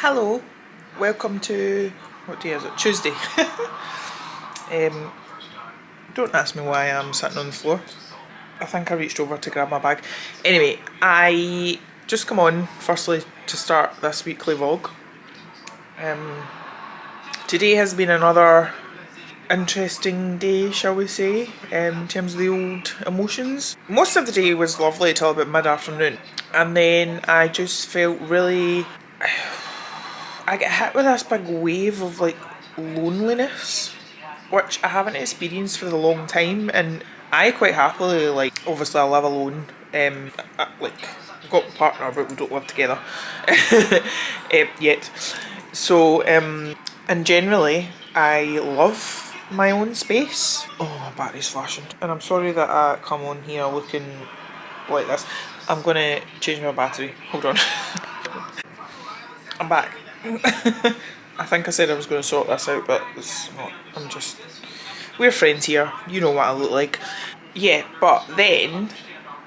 Hello, welcome to, what day is it? Tuesday. Don't ask me why I'm sitting on the floor. I think I reached over to grab my bag. Anyway, I just come on firstly to start this weekly vlog. Today has been another interesting day, shall we say, in terms of the old emotions. Most of the day was lovely till about mid-afternoon, and then I just felt really... I get hit with this big wave of like loneliness, which I haven't experienced for a long time, and I quite happily, like, obviously I live alone, I've got a partner but we don't live together yet. So and generally I love my own space. Oh, my battery's flashing, and I'm sorry that I come on here looking like this. I'm gonna change my battery, hold on. I'm back. I think I said I was going to sort this out, but it's not. We're friends here. You know what I look like. Yeah, but then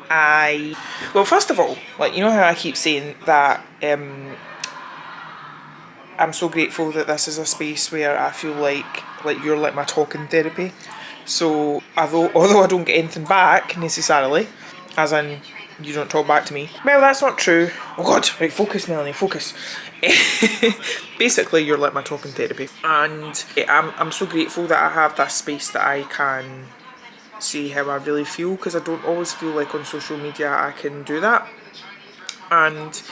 well, first of all, like, you know how I keep saying that I'm so grateful that this is a space where I feel like you're like my talking therapy. So although I don't get anything back necessarily, as in you don't talk back to me. Well, that's not true. Oh God, right, focus, Melanie, focus. Basically, you're like my talking therapy, and I'm so grateful that I have this space that I can say how I really feel, because I don't always feel like on social media I can do that. And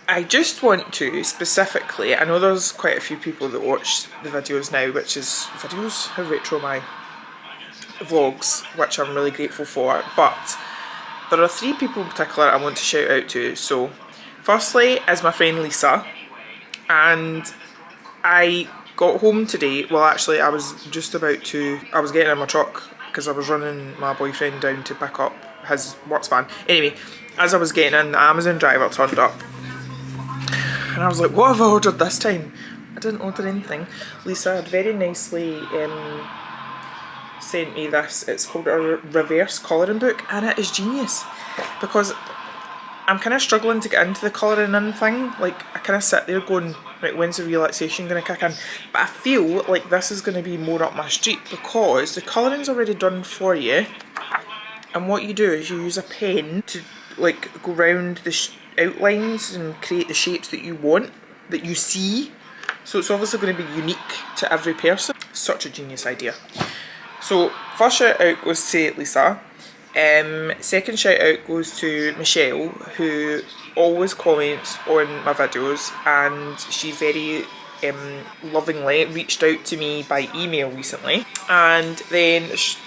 I just want to specifically, I know there's quite a few people that watch the videos now, how retro am I? Vlogs, which I'm really grateful for, but there are 3 people in particular I want to shout out to. So firstly is my friend Lisa, and I got home today, well actually I was getting in my truck because I was running my boyfriend down to pick up his works van. Anyway, as I was getting in, the Amazon driver turned up and I was like, what have I ordered this time? I didn't order anything. Lisa had very nicely sent me this. It's called a reverse colouring book, and it is genius because I'm kind of struggling to get into the colouring in thing. Like, I kind of sit there going, right, when's the relaxation going to kick in? But I feel like this is going to be more up my street because the colouring's already done for you, and what you do is you use a pen to like go round the outlines and create the shapes that you want, that you see. So it's obviously going to be unique to every person. Such a genius idea. So first shout out goes to Lisa. Second shout out goes to Michelle, who always comments on my videos, and she very lovingly reached out to me by email recently. And then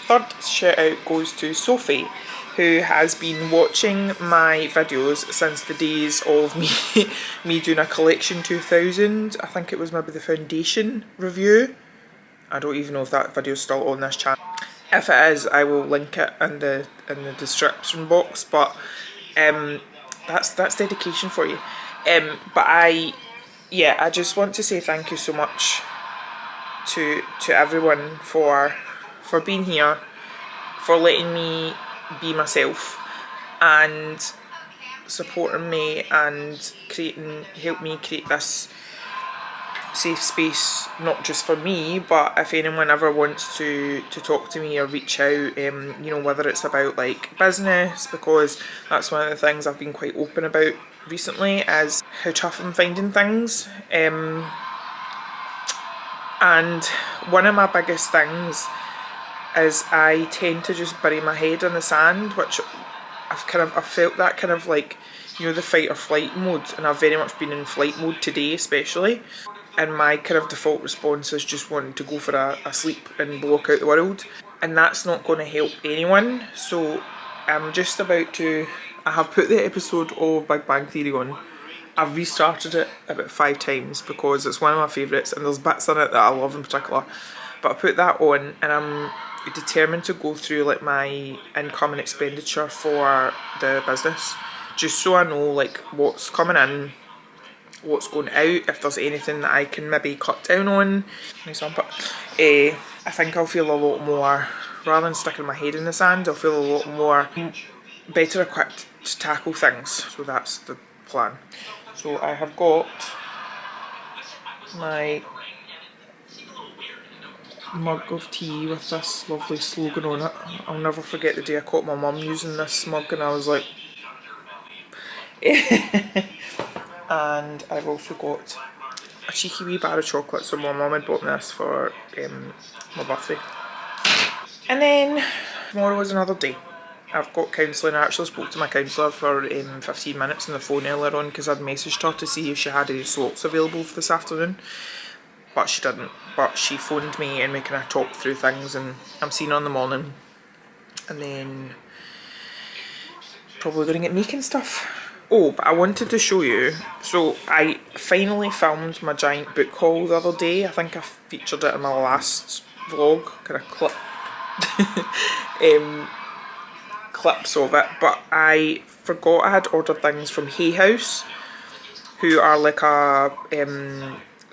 third shout out goes to Sophie, who has been watching my videos since the days of me doing a collection 2000. I think it was maybe the foundation review. I don't even know if that video is still on this channel. If it is, I will link it in the description box. But that's dedication for you. But I just want to say thank you so much to everyone for being here, for letting me be myself and supporting me and help me create this safe space, not just for me, but if anyone ever wants to talk to me or reach out, you know, whether it's about like business, because that's one of the things I've been quite open about recently, is how tough I'm finding things. And one of my biggest things is I tend to just bury my head in the sand, which I've felt that kind of like, you know, the fight or flight mode, and I've very much been in flight mode today especially. And my kind of default response is just wanting to go for a sleep and block out the world. And that's not going to help anyone. So I'm just about to... I have put the episode of Big Bang Theory on. I've restarted it about 5 times because it's one of my favourites and there's bits in it that I love in particular. But I put that on and I'm determined to go through like my income and expenditure for the business. Just so I know like what's coming in, what's going out, if there's anything that I can maybe cut down on. I think I'll feel a lot more, rather than sticking my head in the sand, I'll feel a lot more better equipped to tackle things. So that's the plan. So I have got my mug of tea with this lovely slogan on it. I'll never forget the day I caught my mum using this mug and I was like... And I've also got a cheeky wee bar of chocolate, so my mum had bought me this for my birthday. And then tomorrow is another day. I've got counselling. I actually spoke to my counsellor for 15 minutes on the phone earlier on because I'd messaged her to see if she had any slots available for this afternoon. But she didn't. But she phoned me and we kind of talked through things, and I'm seeing her in the morning. And then probably going to get making stuff. Oh, but I wanted to show you. So I finally filmed my giant book haul the other day. I think I featured it in my last vlog, kind of clips of it. But I forgot I had ordered things from Hay House, who are like a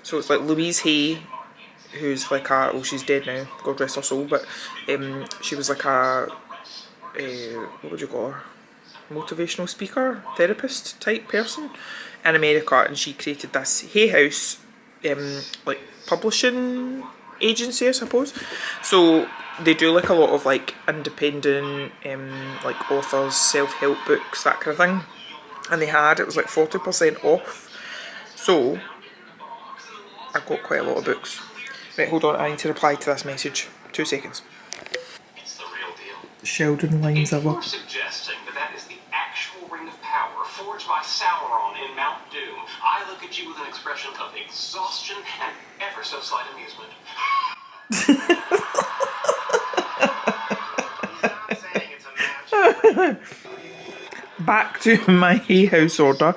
so it's like Louise Hay, who's like a, oh she's dead now, God rest her soul, but she was like a what would you call her? Motivational speaker, therapist type person in America, and she created this Hay House like publishing agency, I suppose. So they do like a lot of like independent like authors, self-help books, that kind of thing. And it was like 40% off. So I got quite a lot of books. Right, hold on, I need to reply to this message. 2 seconds. It's the real deal. Sheldon lines if ever. you're suggesting that is the actual ring of power forged by Sauron in Mount Doom, I look at you with an expression of exhaustion and ever so slight amusement. Back to my Hay House order.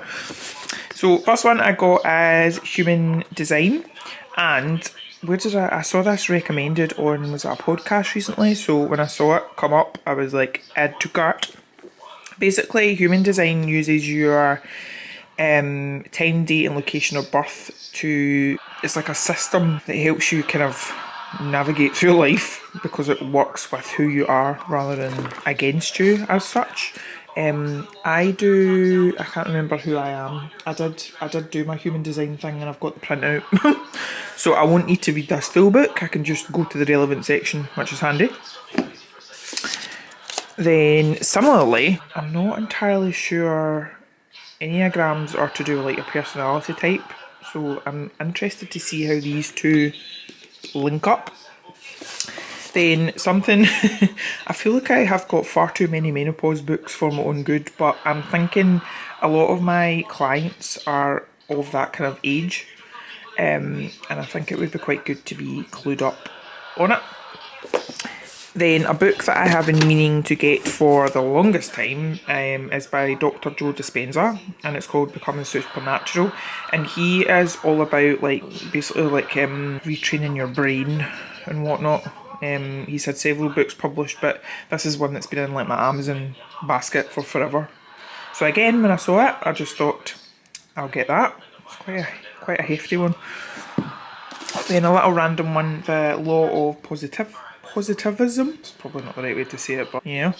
So first one I got is Human Design, and where did I saw this recommended on, was it a podcast recently? So when I saw it come up, I was like, add to cart. Basically, Human Design uses your time, date and location of birth to, it's like a system that helps you kind of navigate through life because it works with who you are rather than against you as such. I can't remember who I am. I did do my Human Design thing and I've got the printout. So I won't need to read this full book, I can just go to the relevant section, which is handy. Then similarly, I'm not entirely sure Enneagrams are to do with like your personality type, so I'm interested to see how these two link up. Then something, I feel like I have got far too many menopause books for my own good, but I'm thinking a lot of my clients are of that kind of age, and I think it would be quite good to be clued up on it. Then a book that I have been meaning to get for the longest time is by Dr. Joe Dispenza, and it's called Becoming Supernatural, and he is all about like basically like retraining your brain and whatnot. He's had several books published, but this is one that's been in like my Amazon basket for forever. So again, when I saw it, I just thought I'll get that. It's quite a hefty one. Then a little random one, The Law of Positivism. It's probably not the right way to say it, but yeah.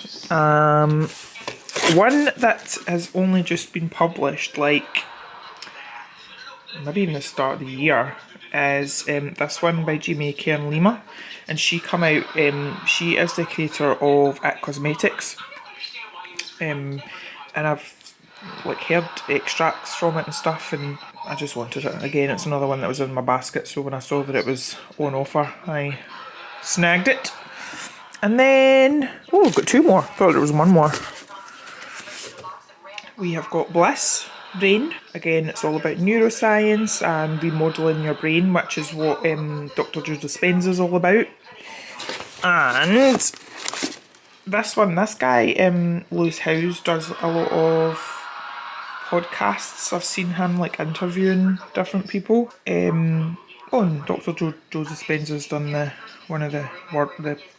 One that has only just been published, like maybe even the start of the year, is this one by Jamie Cairn Lima, and she come out. She is the creator of It Cosmetics, and I've like heard extracts from it and stuff, and I just wanted it. Again, it's another one that was in my basket, so when I saw that it was on offer, I snagged it. And then, oh, I've got two more. Thought there was one more. We have got Bliss Brain. Again, it's all about neuroscience and remodeling your brain, which is what Dr. Joe Dispenza is all about. And this guy, Lewis Howes, does a lot of podcasts. I've seen him like interviewing different people. And Dr. Joe Dispenza's done one of the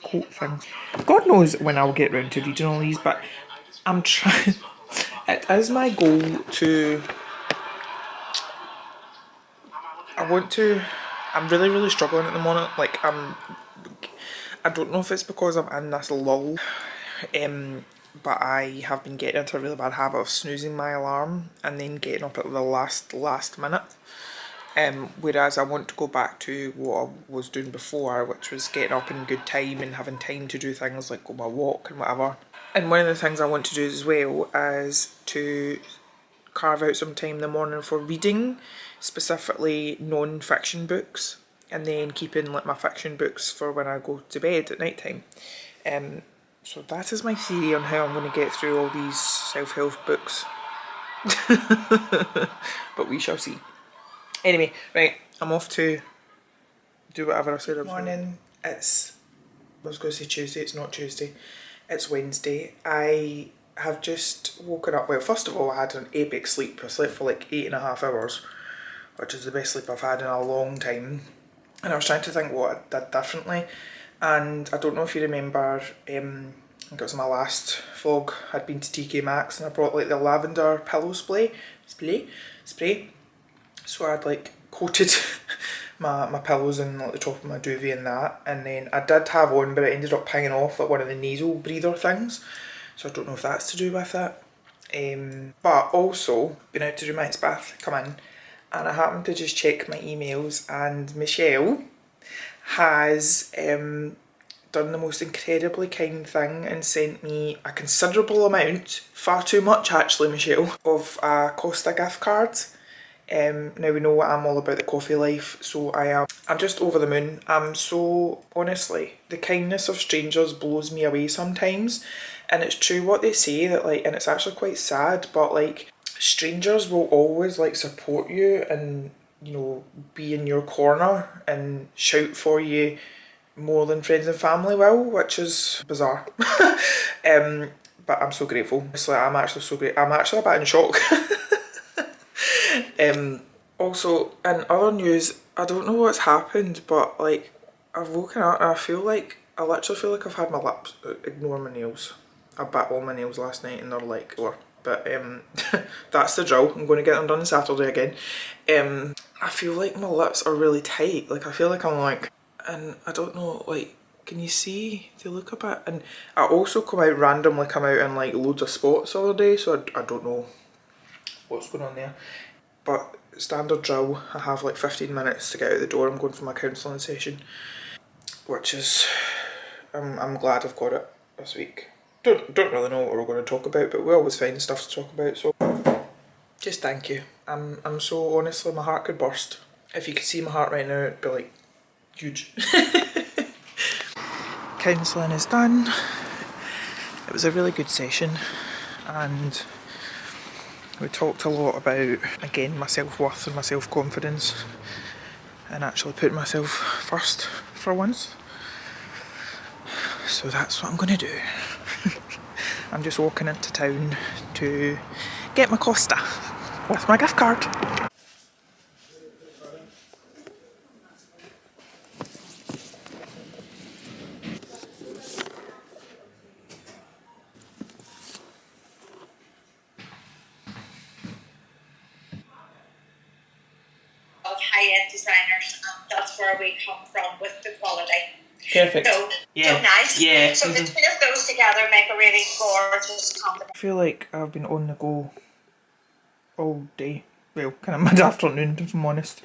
quote things. God knows when I'll get round to reading all these, but I'm trying. It is my goal to. I'm really struggling at the moment. Like I don't know if it's because I'm in this lull. but I have been getting into a really bad habit of snoozing my alarm and then getting up at the last minute. Whereas I want to go back to what I was doing before, which was getting up in good time and having time to do things like go my walk and whatever. And one of the things I want to do as well is to carve out some time in the morning for reading, specifically non-fiction books, and then keeping like my fiction books for when I go to bed at night time. So that is my theory on how I'm going to get through all these self-help books. But we shall see. Anyway, right, I'm off to do whatever I said. Good morning. I was going to say Tuesday, it's not Tuesday. It's Wednesday. I have just woken up. Well, first of all, I had an epic sleep. I slept for like 8.5 hours, which is the best sleep I've had in a long time. And I was trying to think what I did differently. And I don't know if you remember, I think it was my last vlog, I'd been to TK Maxx and I brought like the lavender pillow spray. So I'd like coated my pillows and like the top of my duvet and that. And then I did have one, but it ended up hanging off like one of the nasal breather things. So I don't know if that's to do with it. But also, been out to do my ice bath, come in, and I happened to just check my emails and Michelle has done the most incredibly kind thing and sent me a considerable amount, far too much actually, Michelle, of a Costa gift card. Now we know I'm all about the coffee life, so I'm just over the moon. I'm so, honestly, the kindness of strangers blows me away sometimes. And it's true what they say, that like, and it's actually quite sad, but like, strangers will always like support you and, you know, be in your corner and shout for you more than friends and family will, which is bizarre. But I'm so grateful. Honestly, I'm actually so great. I'm actually a bit in shock. Also, in other news, I don't know what's happened, but like, I've woken up and I literally feel like I've had my lips, ignore my nails. I bit all my nails last night and they're like, or, but that's the drill. I'm going to get them done on Saturday again. I feel like my lips are really tight. Like, I feel like I'm like, and I don't know, like, can you see? They look a bit, and I also randomly come out in like loads of spots the other day, so I don't know what's going on there. But standard drill, I have like 15 minutes to get out the door. I'm going for my counselling session, which is, I'm glad I've got it this week. Don't really know what we're going to talk about, but we always find stuff to talk about, so just thank you. I'm so, honestly, my heart could burst. If you could see my heart right now, it'd be like huge. Counselling is done. It was a really good session and we talked a lot about, again, my self-worth and my self-confidence and actually putting myself first for once. So that's what I'm going to do. I'm just walking into town to get my Costa with my gift card. Of high-end designers, and that's where we come from with the quality. Perfect. So, yeah. So nice. Yeah. So the two of those together make a really gorgeous combination. I feel like I've been on the go all day. Well, kind of mid-afternoon, if I'm honest.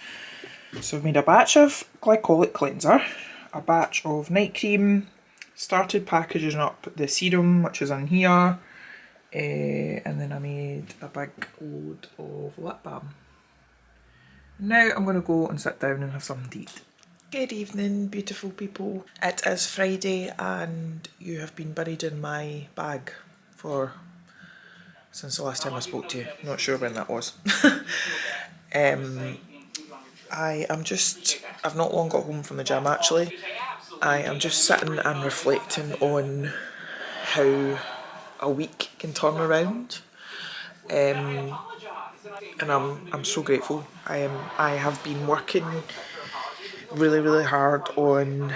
So I've made a batch of glycolic cleanser, a batch of night cream, started packaging up the serum, which is in here, and then I made a big load of lip balm. Now I'm going to go and sit down and have something to eat. Good evening, beautiful people. It is Friday and you have been buried in my bag since the last time I spoke to you. Not sure when that was. I've not long got home from the gym actually. I am just sitting and reflecting on how a week can turn around. And I'm so grateful. I have been working really hard on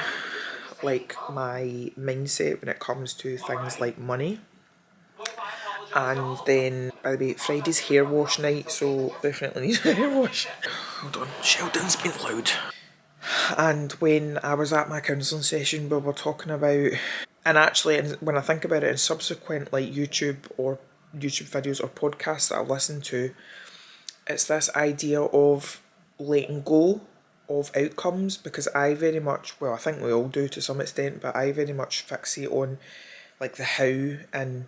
like my mindset when it comes to things like money. And then, by the way, Friday's hair wash night, so definitely need a hair wash. Hold on, Sheldon's been loud. And when I was at my counselling session, we were talking about, and actually when I think about it, in subsequent like YouTube videos or podcasts that I've listened to, it's this idea of letting go of outcomes, because I very much, well, I think we all do to some extent, but I very much fixate on like the how, and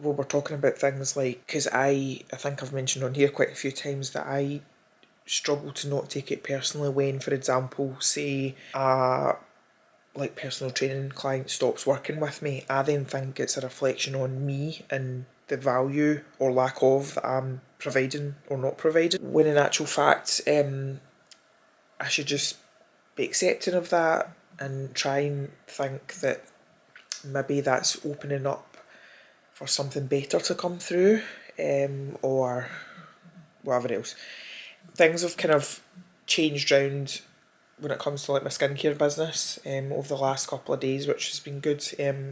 we're talking about things like, because I think I've mentioned on here quite a few times that I struggle to not take it personally when, for example, say like personal training client stops working with me. I then think it's a reflection on me and the value or lack of that I'm providing or not providing, when in actual fact I should just be accepting of that and try and think that maybe that's opening up for something better to come through, or whatever else. Things have kind of changed round when it comes to like my skincare business over the last couple of days, which has been good.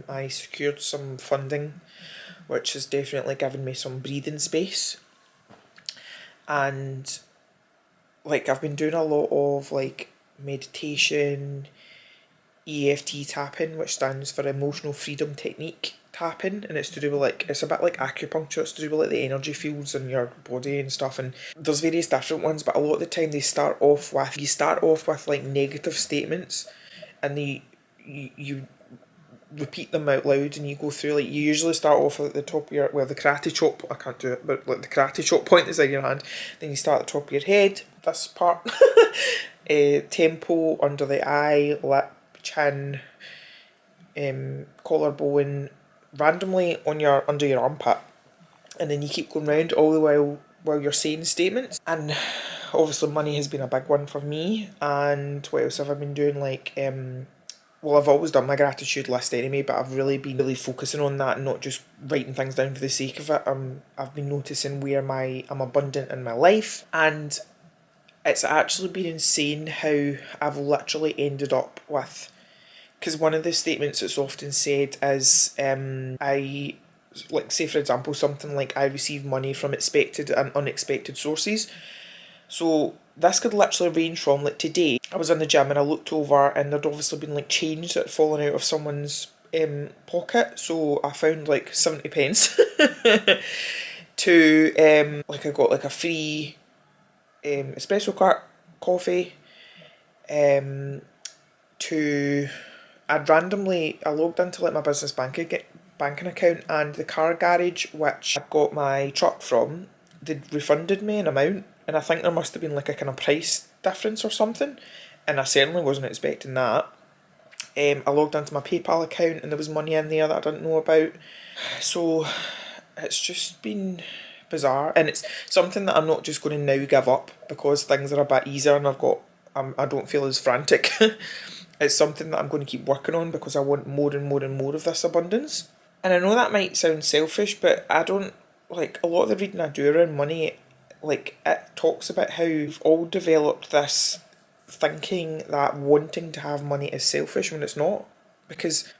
I secured some funding, which has definitely given me some breathing space, and like I've been doing a lot of like meditation, EFT tapping, which stands for Emotional Freedom Technique tapping, and it's to do with like, it's a bit like acupuncture, it's to do with like the energy fields in your body and stuff, and there's various different ones, but a lot of the time you start off with like negative statements, and you repeat them out loud, and you go through, like, you usually start off at the top of your, well, the karate chop, I can't do it, but like the karate chop point is in your hand, then you start at the top of your head, this part, tempo, under the eye, lip, chin, collarbone, randomly on your under your armpit, and then you keep going round all the while you're saying statements. And obviously money has been a big one for me. And what else have I been doing? Like well, I've always done my gratitude list anyway, but I've really been focusing on that and not just writing things down for the sake of it. I've been noticing where I'm abundant in my life, and it's actually been insane how I've literally ended up with, because one of the statements that's often said is, I, like, say for example, something like, I receive money from expected and unexpected sources. So this could literally range from, like, today, I was in the gym and I looked over and there'd obviously been like change that had fallen out of someone's pocket. So I found like 70 pence to, like, I got like a free espresso coffee, to, I logged into like my business banking account, and the car garage which I got my truck from, they'd refunded me an amount, and I think there must have been like a kind of price difference or something, and I certainly wasn't expecting that. I logged into my PayPal account and there was money in there that I didn't know about. So it's just been bizarre, and it's something that I'm not just going to now give up because things are a bit easier and I don't feel as frantic. It's something that I'm going to keep working on because I want more and more and more of this abundance. And I know that might sound selfish, but I don't, like, a lot of the reading I do around money, like, it talks about how we've all developed this thinking that wanting to have money is selfish when it's not. Because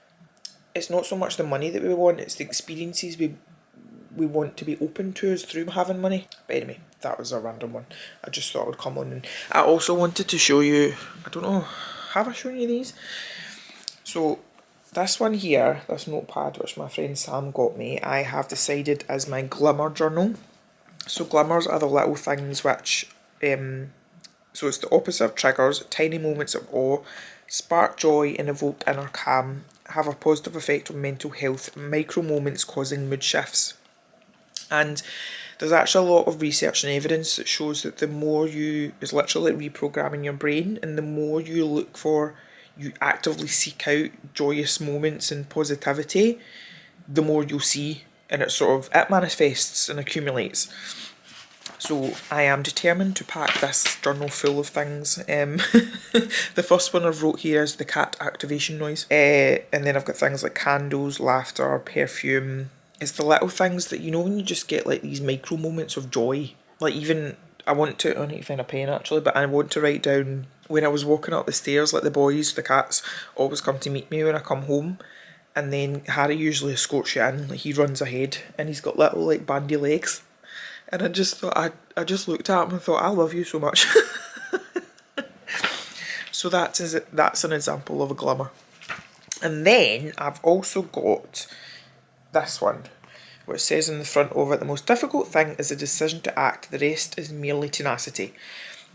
it's not so much the money that we want, it's the experiences we want to be open to us through having money. But anyway, that was a random one. I just thought I would come on. And I also wanted to show you, I don't know, have I shown you these? So this one here, this notepad which my friend Sam got me, I have decided is my glimmer journal. So glimmers are the little things which, so it's the opposite of triggers, tiny moments of awe, spark joy and evoke inner calm, have a positive effect on mental health, micro moments causing mood shifts. And there's actually a lot of research and evidence that shows that the more it's literally like reprogramming your brain, and the more you actively seek out joyous moments and positivity, the more you'll see, and it manifests and accumulates. So I am determined to pack this journal full of things. The first one I've wrote here is the cat activation noise. And then I've got things like candles, laughter, perfume. It's the little things that, when you just get like these micro moments of joy. Like even, I need to find a pen actually, but I want to write down when I was walking up the stairs, like the boys, the cats, always come to meet me when I come home. And then Harry usually escorts you in, like he runs ahead and he's got little like bandy legs. And I just thought, I just looked at him and thought, I love you so much. So that's an example of a glimmer. And then I've also got this one, which says in the front of it, the most difficult thing is the decision to act, the rest is merely tenacity.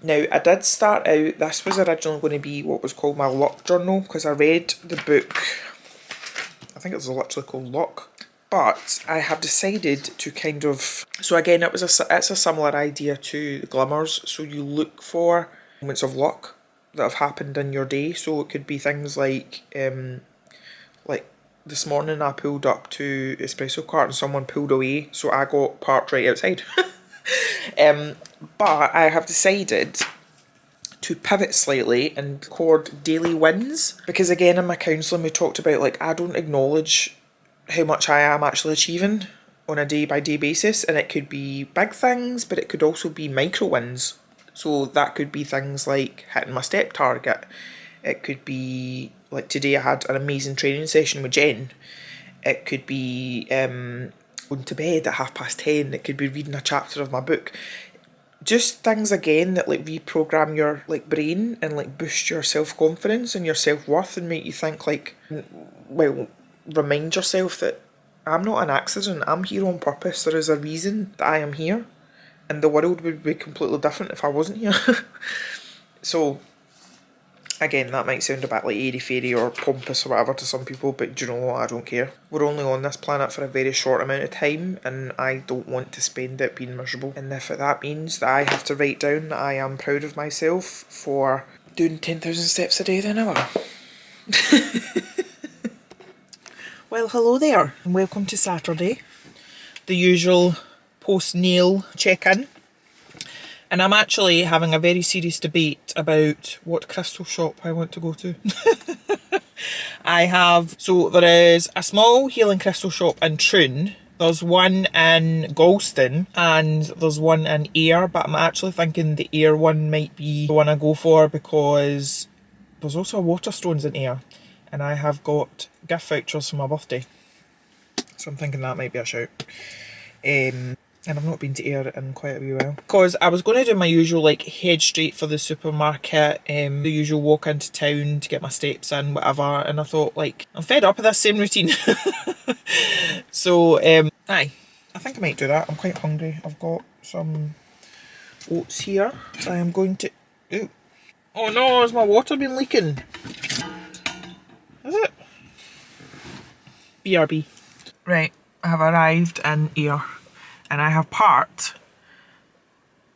Now, I did start out, this was originally going to be what was called my luck journal, because I read the book, I think it was literally called Luck, but I have decided to kind of, so again, it's a similar idea to the glimmers, so you look for moments of luck that have happened in your day, so it could be things like this morning I pulled up to Espresso Cart and someone pulled away, so I got parked right outside. But I have decided to pivot slightly and record daily wins, because again in my counselling we talked about, like, I don't acknowledge how much I am actually achieving on a day by day basis, and it could be big things but it could also be micro wins. So that could be things like hitting my step target. It could be, like today I had an amazing training session with Jen. It could be going to bed at 10:30. It could be reading a chapter of my book. Just things again that like reprogram your like brain and like boost your self-confidence and your self-worth and make you think like, well, remind yourself that I'm not an accident, I'm here on purpose. There is a reason that I am here, and the world would be completely different if I wasn't here. So again, that might sound a bit like airy-fairy or pompous or whatever to some people, but do you know what, I don't care. We're only on this planet for a very short amount of time, and I don't want to spend it being miserable. And if that means that I have to write down that I am proud of myself for doing 10,000 steps a day, then I will. Well, hello there, and welcome to Saturday. The usual post-nail check-in. And I'm actually having a very serious debate about what crystal shop I want to go to. So there is a small healing crystal shop in Troon. There's one in Galston and there's one in Ayr, but I'm actually thinking the Ayr one might be the one I go for, because there's also a Waterstones in Ayr and I have got gift vouchers for my birthday. So I'm thinking that might be a shout. And I've not been to Ayr in quite a wee while. Because I was going to do my usual like head straight for the supermarket, the usual walk into town to get my steps in, whatever, and I thought like, I'm fed up of this same routine. So, I think I might do that. I'm quite hungry. I've got some oats here. So I am going to... Ooh. Oh no, has my water been leaking? Is it? BRB. Right, I have arrived in Ayr. And I have parked,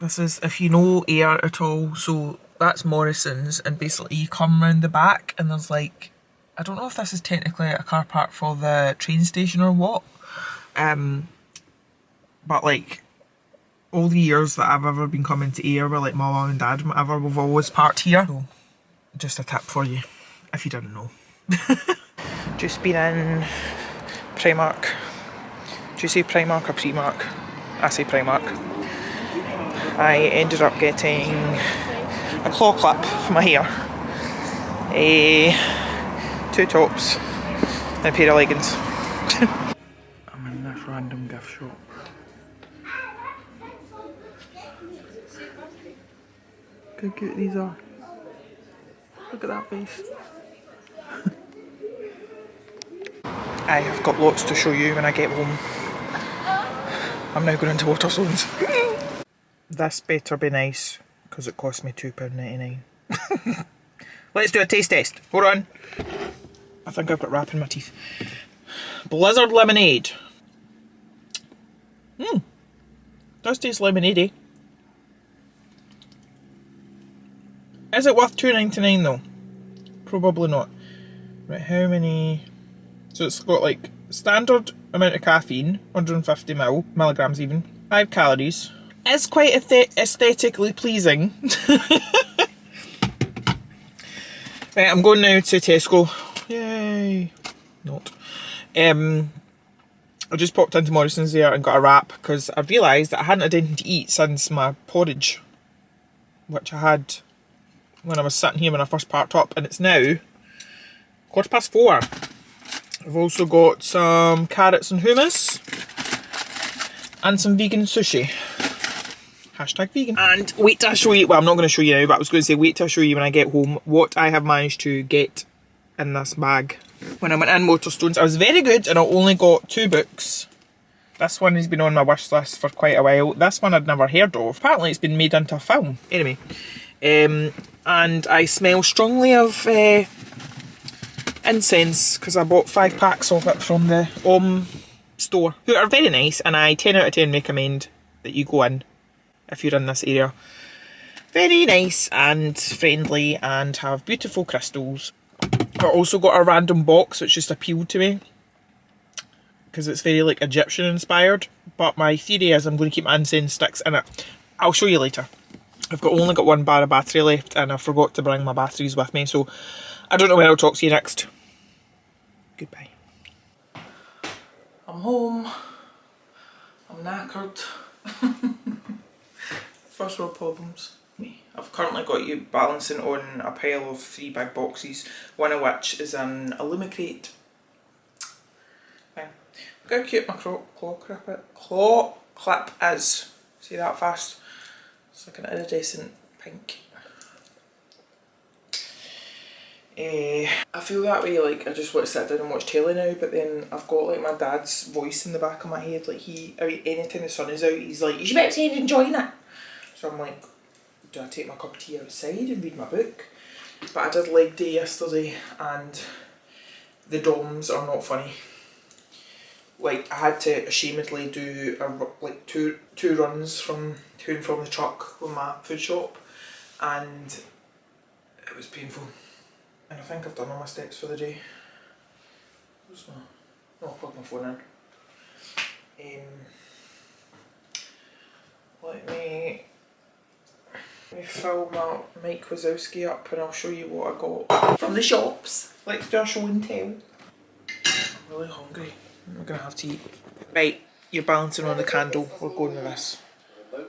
this is, if you know Ayr at all, so that's Morrison's, and basically you come round the back and there's like, I don't know if this is technically a car park for the train station or what, but like, all the years that I've ever been coming to Ayr with like my mum and dad and whatever, we've always parked here. So, just a tip for you, if you didn't know. Just been in Primark. Do you say Primark or Primark? I say Primark. I ended up getting a claw clip for my hair, 2 tops and a pair of leggings. I'm in this random gift shop. Look how cute these are. Look at that face. I have got lots to show you when I get home. I'm now going into Waterstones. This better be nice, because it cost me £2.99. Let's do a taste test. Hold on. I think I've got wrap in my teeth. Blizzard lemonade. Does taste lemonade-y. Is it worth £2.99 though? Probably not. Right, how many... So it's got like standard amount of caffeine, 150 milligrams even, 5 calories. It's quite aesthetically pleasing. Right, I'm going now to Tesco. Yay. Not. I just popped into Morrison's there and got a wrap because I realised that I hadn't had anything to eat since my porridge, which I had when I was sitting here when I first parked up, and it's now 4:15. I've also got some carrots and hummus and some vegan sushi. Hashtag vegan. And wait till I show you, well I'm not going to show you now, but I was going to say wait till I show you when I get home what I have managed to get in this bag. When I went in Waterstones, I was very good and I only got 2 books. This one has been on my wish list for quite a while. This one I'd never heard of. Apparently it's been made into a film. Anyway, and I smell strongly of incense because I bought 5 packs of it from the store, who are very nice, and I 10 out of 10 recommend that you go in if you're in this area. Very nice and friendly and have beautiful crystals. I also got a random box which just appealed to me because it's very like Egyptian inspired, but my theory is I'm going to keep my incense sticks in it. I'll show you later. I've only got 1 bar of battery left and I forgot to bring my batteries with me, so I don't know when I'll talk to you next. Goodbye. I'm home. I'm knackered. First world problems. I've currently got you balancing on a pile of 3 big boxes, one of which is an Illumicrate. Look how cute my claw clip is. See that fast? It's like an iridescent pink. I feel that way, like I just want to sit down and watch telly now, but then I've got like my dad's voice in the back of my head, like anytime the sun is out, he's like, you should be outside enjoying it. So I'm like, do I take my cup of tea outside and read my book? But I did leg day yesterday and the DOMs are not funny. Like I had to ashamedly do like two runs from to and from the truck with my food shop, and it was painful. And I think I've done all my steps for the day. I'll plug my phone in. Let me fill my Mike Wazowski up and I'll show you what I got from the shops. Let's do a show and tell. I'm really hungry. I'm gonna have to eat. Right, you're balancing on the candle. We're going with this.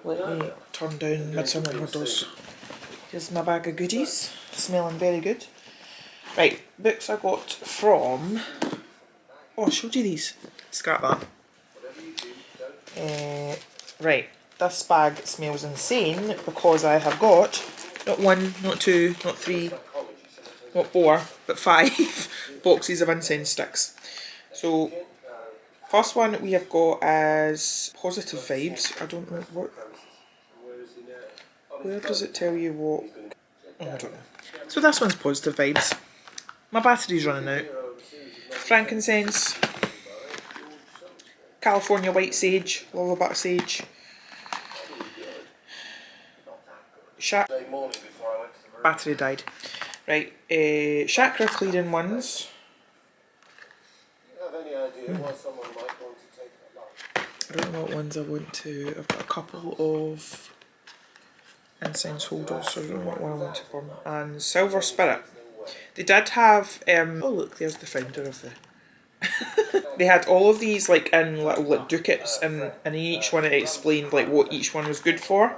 Let me turn down Midsummer Murders. Here's my bag of goodies. Smelling very good. Right, books I got from... Oh, I showed you these. Scrap that. Right, this bag smells insane because I have got not 1, not 2, not 3, not 4, but 5 boxes of incense sticks. So, first one we have got is Positive Vibes. I don't know what... Where does it tell you what... Oh, I don't know. So this one's Positive Vibes. My battery's running out. Frankincense. California White Sage. Love a bit of sage. Battery died. Right, chakra clearing ones. I don't know what ones I want to. I've got a couple of incense holders, so I don't know what one I want to burn. And Silver Spirit. They did have, oh look, there's the founder of the... They had all of these like in little like ducats, and in each one it explained like what each one was good for.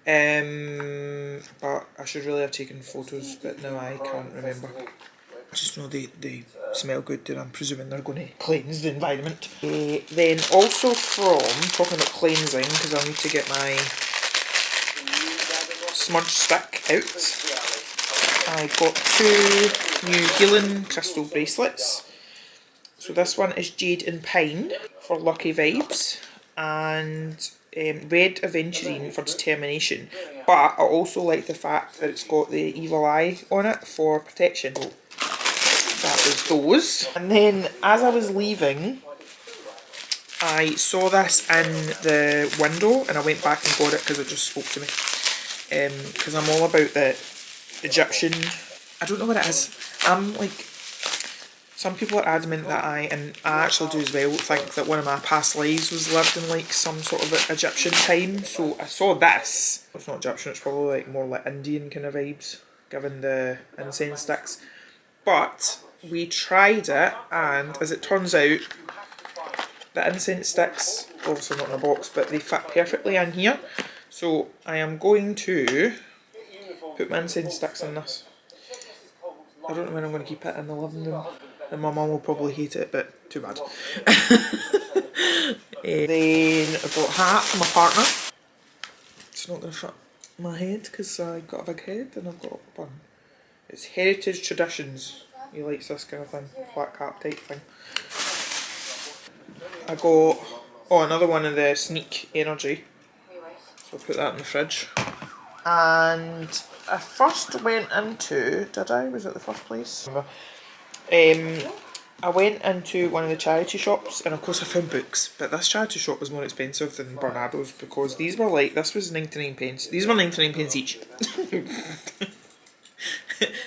But I should really have taken photos, but now I can't remember. I just know they smell good and I'm presuming they're going to cleanse the environment. Then also from, talking about cleansing, because I need to get my smudge stick out. I got 2 new healing crystal bracelets. So this one is Jade and Pine for lucky vibes, and Red Aventurine for determination. But I also like the fact that it's got the evil eye on it for protection. So that was those. And then as I was leaving, I saw this in the window and I went back and got it because it just spoke to me. Because I'm all about the Egyptian, I don't know what it is. I'm like, some people are adamant that and I actually do as well, think that one of my past lives was lived in like some sort of Egyptian time. So I saw this. It's not Egyptian, it's probably like more like Indian kind of vibes, given the incense sticks. But we tried it, and as it turns out, the incense sticks, obviously not in a box, but they fit perfectly in here. So I am going to put my incense sticks in this. I don't know when I'm going to keep it in the living room, and my mum will probably hate it, but too bad. Then I bought a hat for my partner. It's not going to fit my head because I got a big head and I've got a bun. It's Heritage Traditions. He likes this kind of thing, flat cap type thing. I got, oh, another one of the Sneak Energy. So I'll put that in the fridge. And I first went into, did I? Was it the first place? I went into one of the charity shops and of course I found books, but this charity shop was more expensive than Barnardo's because these were like, this was 99 pence. These were 99 pence each.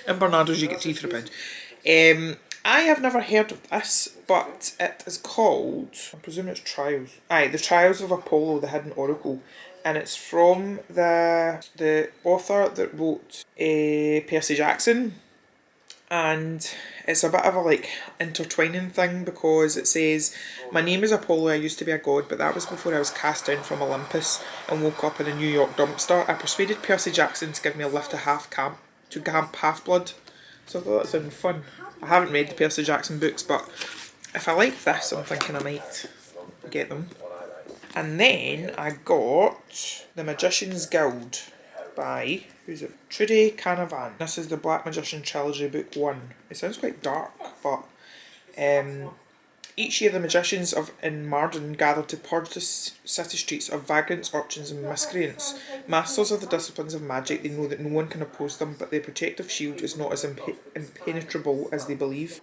In Barnardo's you get 3 for £1. I have never heard of this, but it is called, I presume it's Trials. Aye, The Trials of Apollo, the Hidden Oracle. And it's from the author that wrote Percy Jackson. And it's a bit of a like intertwining thing because it says, my name is Apollo, I used to be a god, but that was before I was cast down from Olympus and woke up in a New York dumpster. I persuaded Percy Jackson to give me a lift to Camp Half-Blood. So I thought that sounded fun. I haven't read the Percy Jackson books, but if I like this, I'm thinking I might get them. And then I got The Magician's Guild by, who's it? Trudy Canavan. This is the Black Magician Trilogy, book 1. It sounds quite dark, but each year the magicians in Marden gather to purge the city streets of vagrants, urchins and miscreants. Masters of the disciplines of magic, they know that no one can oppose them, but their protective shield is not as impenetrable as they believe.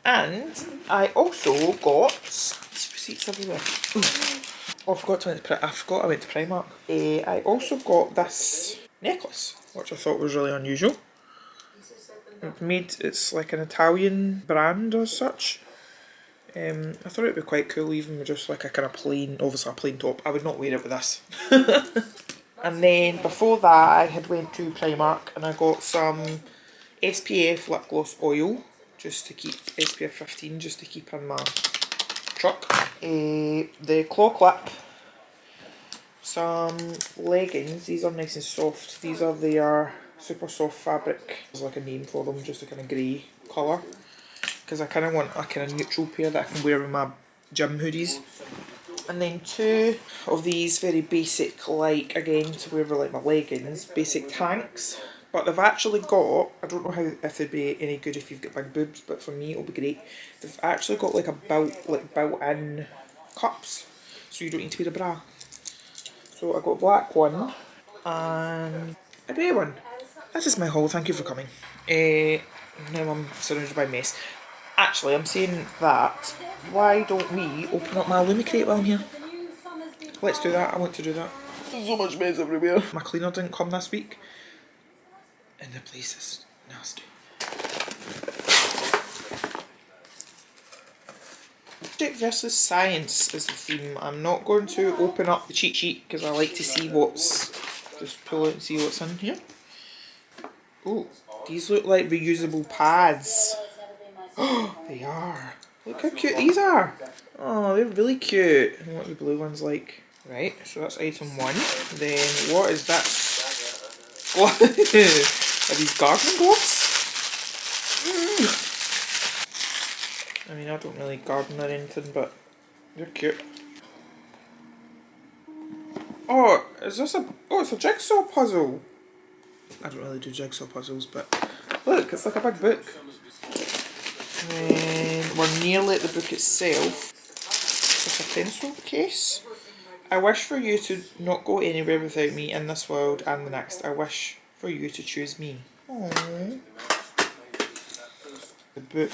And I also got receipts everywhere. Oh, I forgot I went to Primark. I also got this necklace, which I thought was really unusual. It's like an Italian brand or such. I thought it would be quite cool even with just like a kind of plain, obviously a plain top. I would not wear it with this. And then before that I had went to Primark and I got some SPF lip gloss oil, just to keep, SPF 15, just to keep in my truck. The claw clip, some leggings, these are nice and soft, these are their super soft fabric. There's like a name for them, just a kind of grey colour. Because I kind of want a kind of neutral pair that I can wear with my gym hoodies. And then 2 of these very basic, like, again, to wear with like my leggings, basic tanks. But they've actually got, I don't know if they'd be any good if you've got big boobs, but for me it'll be great. They've actually got like built-in cups, so you don't need to wear a bra. So I got a black one and a grey one. That is my haul, thank you for coming. Now I'm surrounded by mess. Actually, I'm saying that, why don't we open up my Lumicrate while I'm here? Let's do that, I want to do that. There's so much mess everywhere. My cleaner didn't come this week. And the place is nasty. Logic versus science is the theme. I'm not going to open up the cheat sheet because I like to see just pull out and see what's in here. Oh, these look like reusable pads. Oh, they are. Look how cute these are. Oh, they're really cute. And what are the blue ones like? Right, so that's item 1. Then what is that? What? Are these gardening gloves? I mean, I don't really garden or anything, but they're cute. Oh, is this it's a jigsaw puzzle. I don't really do jigsaw puzzles, but look, it's like a big book. And we're nearly at the book itself. It's a pencil case. I wish for you to not go anywhere without me in this world and the next. I wish for you to choose me. Aww. The book.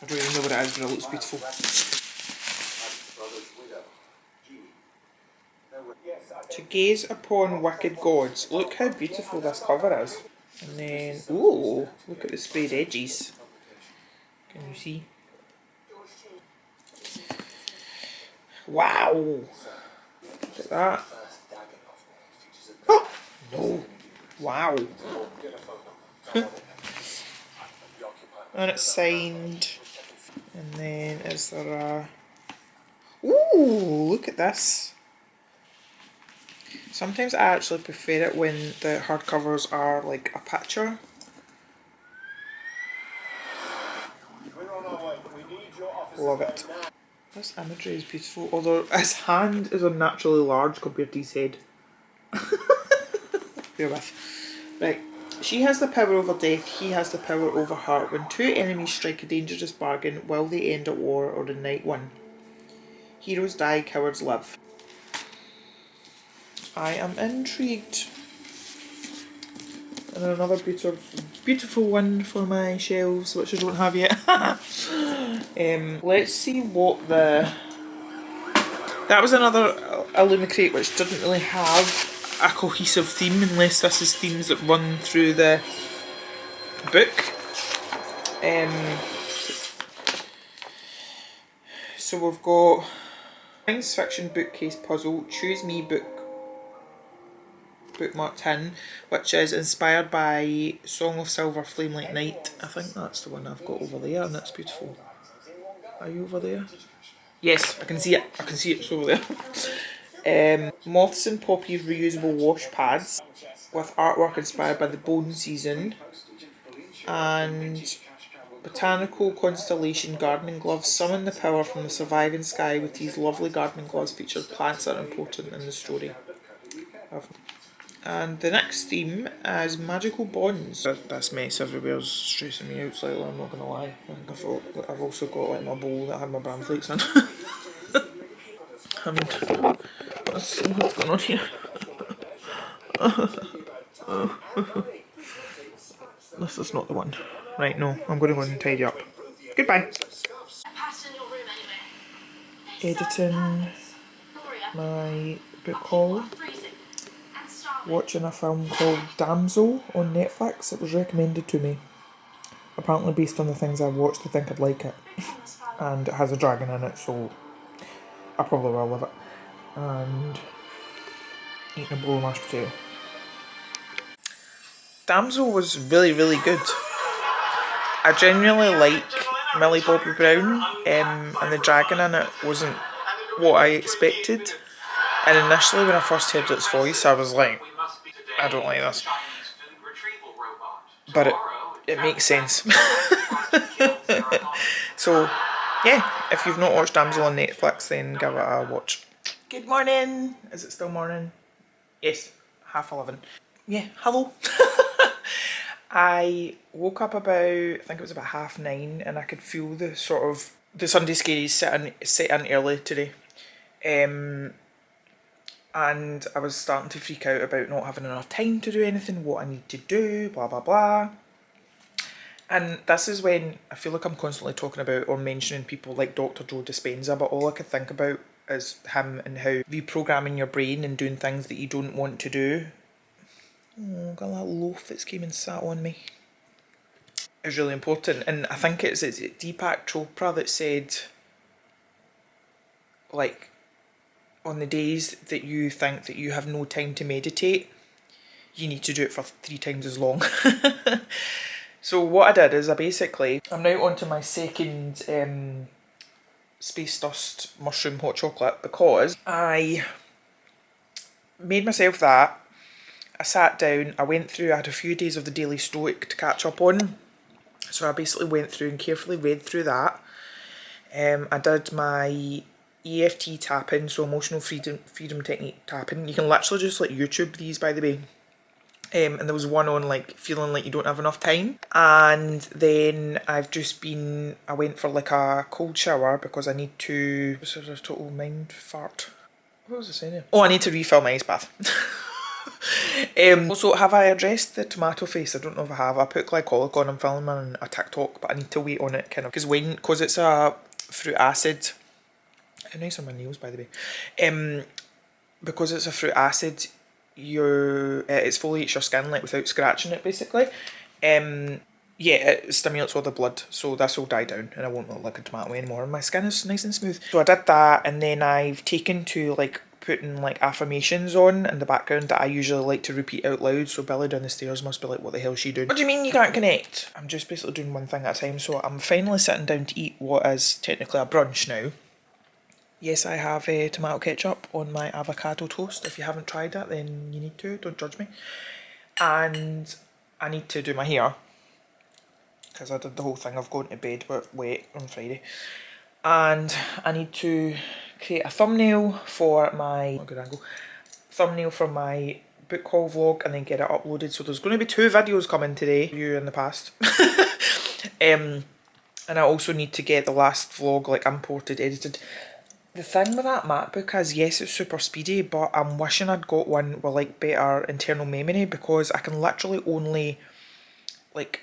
I don't even know what it is, but it looks beautiful. To gaze upon wicked gods. Look how beautiful this cover is. And then, ooh, look at the sprayed edges. Can you see? Wow! Look at that. Oh! No. Wow. And it's signed. And then is there a... Ooh, look at this. Sometimes I actually prefer it when the hardcovers are like a picture. Love it. This imagery is beautiful, although his hand is unnaturally large compared to his head. Bear with. Right. She has the power over death, he has the power over her. When two enemies strike a dangerous bargain, will they end at war or in night one? Heroes die, cowards live. I am intrigued. And another beautiful one for my shelves, which I don't have yet. Let's see what the... That was another Illumicrate which didn't really have a cohesive theme, unless this is themes that run through the book. So we've got science fiction bookcase puzzle, choose me bookmarked tin, which is inspired by Song of Silver Flame Like Night. I think that's the one I've got over there, and it's beautiful. Are you over there? Yes, I can see it. I can see it's over there. Moths and Poppies reusable wash pads with artwork inspired by the Bone season, and Botanical Constellation gardening gloves. Summon the power from the surviving sky with these lovely gardening gloves. Featured plants that are important in the story. And the next theme is magical bonds. This mess everywhere is stressing me out slightly, I'm not going to lie. I think I've also got like my bowl that had my bran flakes in. I mean, what's going on here? This is not the one. Right, no, I'm going to go and tidy up. Goodbye. Editing my book haul. Watching a film called Damsel on Netflix. It was recommended to me. Apparently based on the things I've watched, I think I'd like it. And it has a dragon in it, so I probably will love it. And eating a bowl of mashed potato. Damsel was really, really good. I genuinely like Millie Bobby Brown, and the dragon in it wasn't what I expected. And initially when I first heard its voice, I was like, I don't like this. But it makes sense. So, yeah, if you've not watched Damsel on Netflix, then give it a watch. Good morning! Is it still morning? Yes, 11:30. Yeah, hello. I woke up about, I think it was about 9:30, and I could feel the sort of, the Sunday scaries set in early today. And I was starting to freak out about not having enough time to do anything, what I need to do, blah blah blah. And this is when I feel like I'm constantly talking about or mentioning people like Dr. Joe Dispenza, but all I could think about is him and how reprogramming your brain and doing things that you don't want to do. Oh, got that loaf that's came and sat on me. Is really important. And I think it's Deepak Chopra that said, like, on the days that you think that you have no time to meditate, you need to do it for 3 times as long. So what I did is I'm now onto my second Space Dust Mushroom Hot Chocolate, because I made myself that. I sat down, I had a few days of the Daily Stoic to catch up on. So I basically went through and carefully read through that. I did my EFT tapping, so emotional freedom technique tapping. You can literally just like YouTube these, by the way. And there was one on like feeling like you don't have enough time. And then I went for like a cold shower because I need to, sort of total mind fart. What was I saying there? Oh, I need to refill my ice bath. Also, have I addressed the tomato face? I don't know if I have. I put glycolic on. I'm filming on a TikTok, but I need to wait on it kind of because it's a fruit acid. How nice are my nails, by the way? Because it's a fruit acid, it exfoliates your skin like without scratching it, basically. Yeah, it stimulates all the blood, so this will die down and I won't look like a tomato anymore. And my skin is nice and smooth. So I did that, and then I've taken to like putting like affirmations on in the background that I usually like to repeat out loud. So Billy down the stairs must be like, what the hell is she doing? What do you mean you can't connect? I'm just basically doing one thing at a time. So I'm finally sitting down to eat what is technically a brunch now. Yes, I have tomato ketchup on my avocado toast. If you haven't tried that, then you need to. Don't judge me. And I need to do my hair, because I did the whole thing of going to bed wet on Friday. and I need to create a thumbnail for my thumbnail for my book haul vlog and then get it uploaded. So there's going to be 2 videos coming today, you in the past. And I also need to get the last vlog like imported, edited. The thing with that MacBook is, yes, it's super speedy, but I'm wishing I'd got one with like better internal memory, because I can literally only like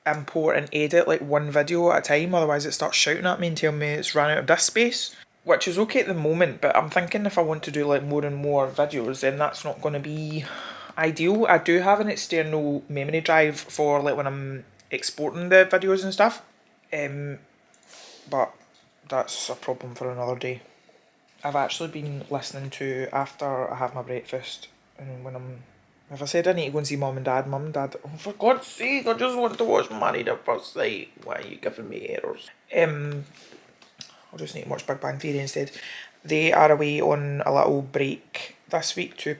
import and edit like 1 video at a time, otherwise it starts shouting at me and telling me it's ran out of disk space, which is okay at the moment, but I'm thinking if I want to do like more and more videos, then that's not going to be ideal. I do have an external memory drive for like when I'm exporting the videos and stuff, but that's a problem for another day. I've actually been listening to, after I have my breakfast, and when if I said I need to go and see Mum and Dad, oh for God's sake, I just want to watch Married at First Sight, why are you giving me errors? I'll just need to watch Big Bang Theory instead. They are away on a little break this week to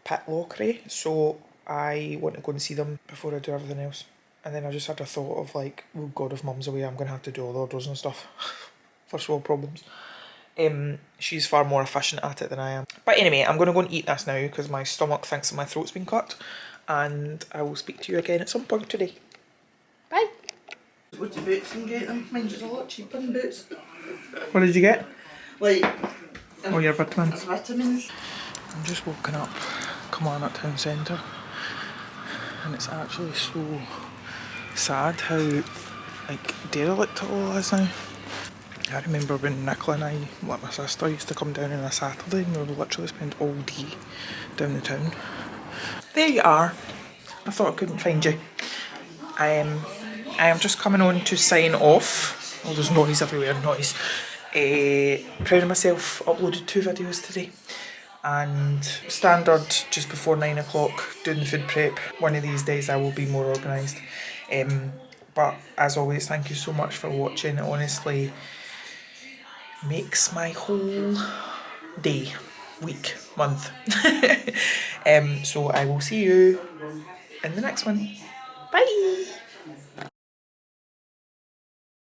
Pitlochry, so I want to go and see them before I do everything else. And then I just had a thought of like, oh God, if Mum's away, I'm going to have to do all the orders and stuff. First world problems. She's far more efficient at it than I am. But anyway, I'm going to go and eat this now because my stomach thinks that my throat's been cut. And I will speak to you again at some point today. Bye. Go to Boots and get them. Mine's a lot cheaper than Boots. What did you get? Like, Oh, your vitamins. vitamins. I'm just walking up Kilmarnock Town Centre, and it's actually so sad how like derelict it all is now. I remember when Nicola and I, like my sister, used to come down on a Saturday and we would literally spend all day down the town. There you are. I thought I couldn't find you. I am just coming on to sign off. Oh, there's noise everywhere, noise. Proud of myself, uploaded 2 videos today. And standard just before 9 o'clock doing the food prep. One of these days I will be more organised. But as always, thank you so much for watching. It honestly makes my whole day, week, month. So I will see you in the next one. Bye!